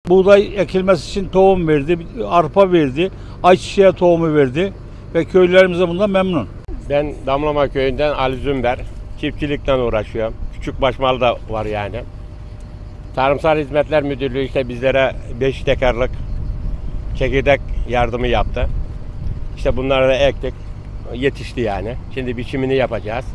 Buğday ekilmesi için tohum verdi, arpa verdi, ayçiçeği tohumu verdi ve köylülerimiz de bundan memnun. Ben Damlama köyünden Ali Zümber. Çiftçilikten uğraşıyorum. Küçükbaş mal da var yani. Tarımsal Hizmetler Müdürlüğü işte bizlere 5 dekarlık çekirdek yardımı yaptı. İşte bunları da ektik. Yetişti yani. Şimdi biçimini yapacağız.